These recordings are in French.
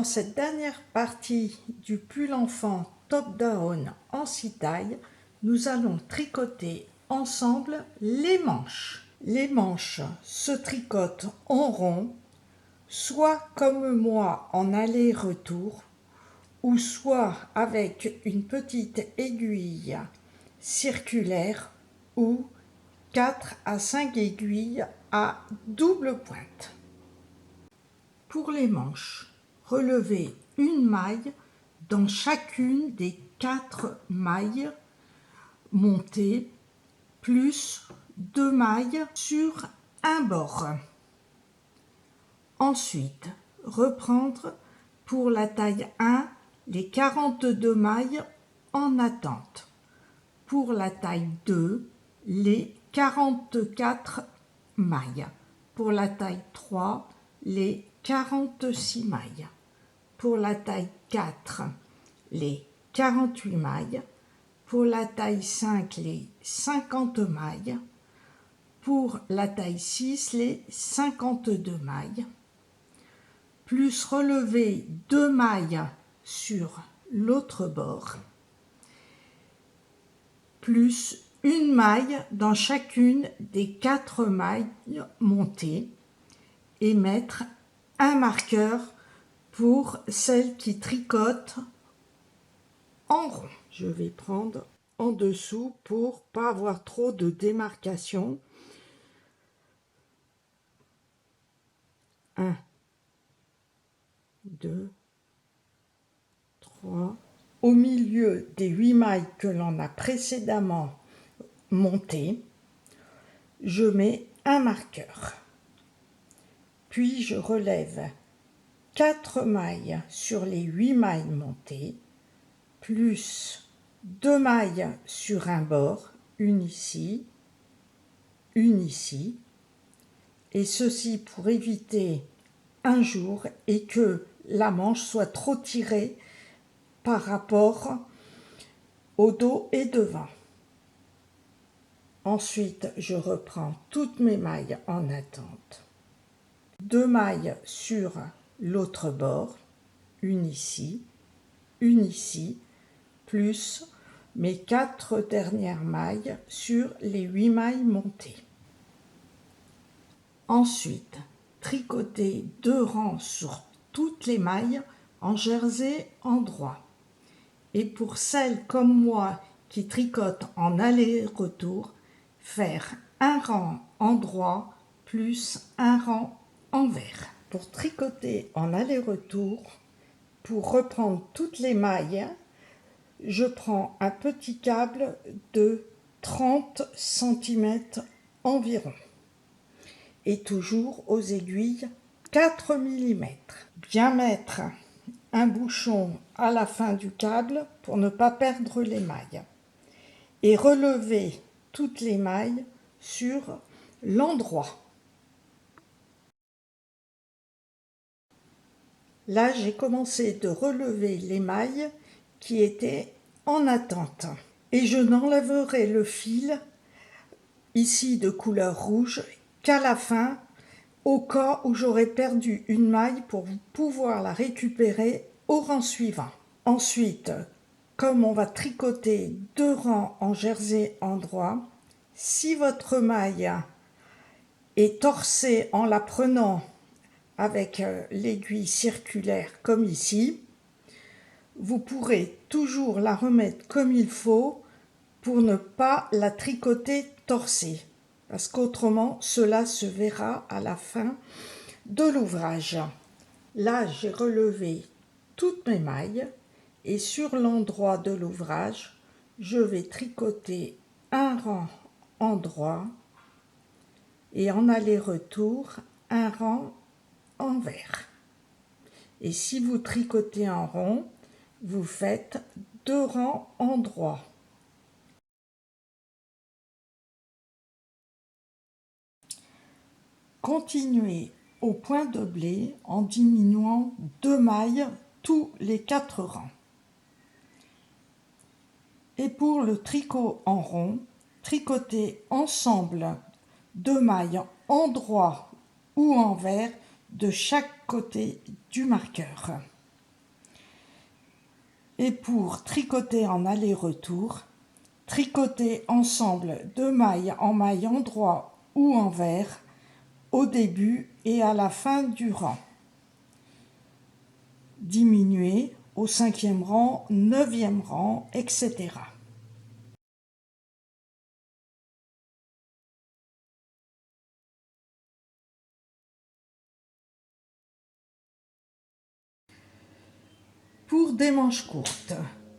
cette dernière partie du pull enfant top down en 6 tailles, nous allons tricoter ensemble les manches. Les manches se tricotent en rond, soit comme moi en aller-retour, ou soit avec une petite aiguille circulaire ou 4 à 5 aiguilles à double pointe. Pour les manches, relevez une maille dans chacune des 4 mailles montées, plus 2 mailles sur un bord. Ensuite, reprendre pour la taille 1 les 42 mailles en attente. Pour la taille 2, les 44 mailles. Pour la taille 3, les 46 mailles. Pour la taille 4, les 48 mailles. Pour la taille 5, les 50 mailles. Pour la taille 6, les 52 mailles. Plus relever 2 mailles sur l'autre bord. Plus une maille dans chacune des 4 mailles montées et mettre un marqueur pour celles qui tricotent en rond. Je vais prendre en dessous pour pas avoir trop de démarcation. 1, 2, 3. Au milieu des 8 mailles que l'on a précédemment montées, je mets un marqueur. Puis je relève 4 mailles sur les 8 mailles montées, plus 2 mailles sur un bord, une ici, et ceci pour éviter un jour et que la manche soit trop tirée par rapport au dos et devant. Ensuite, je reprends toutes mes mailles en attente. 2 mailles sur l'autre bord, une ici, plus mes 4 dernières mailles sur les 8 mailles montées. Ensuite, tricoter 2 rangs sur toutes les mailles en jersey endroit. Et pour celles comme moi qui tricotent en aller-retour, faire un rang endroit plus un rang envers. Pour tricoter en aller-retour, pour reprendre toutes les mailles, je prends un petit câble de 30 cm environ et toujours aux aiguilles 4 mm. Bien mettre un bouchon à la fin du câble pour ne pas perdre les mailles et relever toutes les mailles sur l'endroit. Là, j'ai commencé de relever les mailles qui étaient en attente et je n'enlèverai le fil ici de couleur rouge qu'à la fin, au cas où j'aurais perdu une maille pour pouvoir la récupérer au rang suivant. Ensuite, comme on va tricoter 2 rangs en jersey endroit, si votre maille est torsée en la prenant avec l'aiguille circulaire comme ici, vous pourrez toujours la remettre comme il faut pour ne pas la tricoter torsée, parce qu'autrement cela se verra à la fin de l'ouvrage. Là, j'ai relevé toutes mes mailles et sur l'endroit de l'ouvrage, je vais tricoter un rang endroit et en aller-retour un rang envers. Et si vous tricotez en rond, vous faites 2 rangs endroits. Continuez au point de blé en diminuant 2 mailles tous les 4 rangs. Et pour le tricot en rond, tricotez ensemble 2 mailles endroit ou envers de chaque côté du marqueur. Et pour tricoter en aller-retour, tricotez ensemble 2 mailles en maille endroit ou envers au début et à la fin du rang. Diminuez au 5e rang, 9e rang, etc. Pour des manches courtes,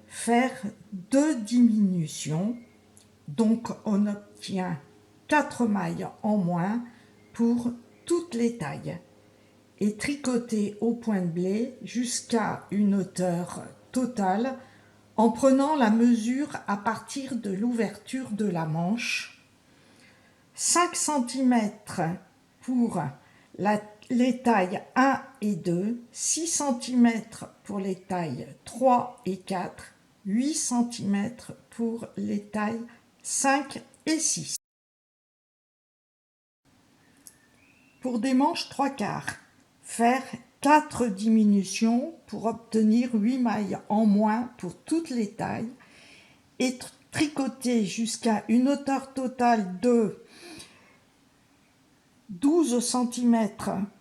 faire 2 diminutions, donc on obtient 4 mailles en moins pour toutes les tailles, et tricoter au point de blé jusqu'à une hauteur totale en prenant la mesure à partir de l'ouverture de la manche, 5 cm pour les tailles 1 et 2, 6 cm pour les tailles 3 et 4, 8 cm pour les tailles 5 et 6. Pour des manches 3/4, faire 4 diminutions pour obtenir 8 mailles en moins pour toutes les tailles et tricoter jusqu'à une hauteur totale de 12 cm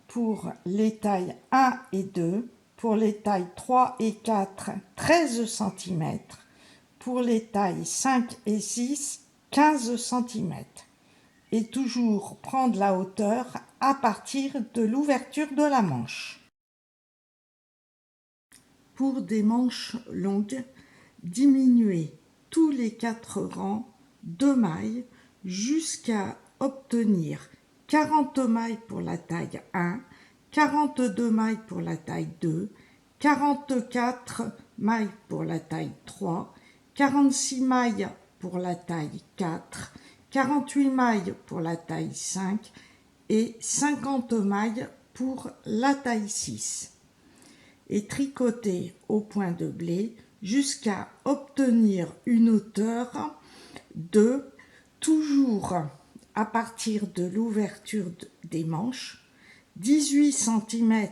pour les tailles 1 et 2, pour les tailles 3 et 4, 13 cm, pour les tailles 5 et 6, 15 cm. Et toujours prendre la hauteur à partir de l'ouverture de la manche. Pour des manches longues, diminuez tous les 4 rangs 2 mailles jusqu'à obtenir 40 mailles pour la taille 1, 42 mailles pour la taille 2, 44 mailles pour la taille 3, 46 mailles pour la taille 4, 48 mailles pour la taille 5 et 50 mailles pour la taille 6. Et tricoter au point de blé jusqu'à obtenir une hauteur de, toujours à partir de l'ouverture des manches, 18 cm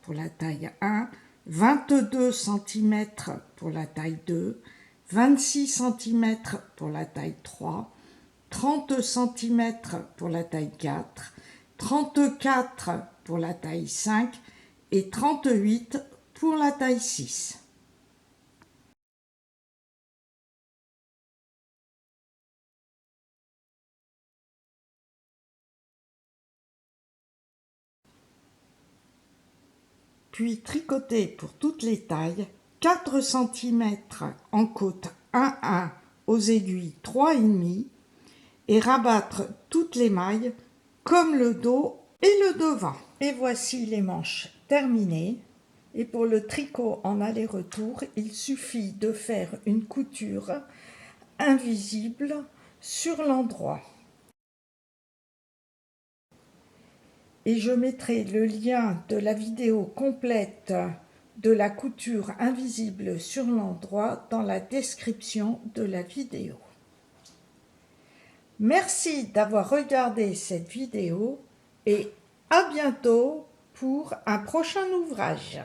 pour la taille 1, 22 cm pour la taille 2, 26 cm pour la taille 3, 30 cm pour la taille 4, 34 pour la taille 5 et 38 pour la taille 6. Puis tricoter pour toutes les tailles 4 cm en côte 1,1 aux aiguilles 3,5 et rabattre toutes les mailles comme le dos et le devant. Et voici les manches terminées. Et pour le tricot en aller-retour, il suffit de faire une couture invisible sur l'endroit. Et je mettrai le lien de la vidéo complète de la couture invisible sur l'endroit dans la description de la vidéo. Merci d'avoir regardé cette vidéo et à bientôt pour un prochain ouvrage.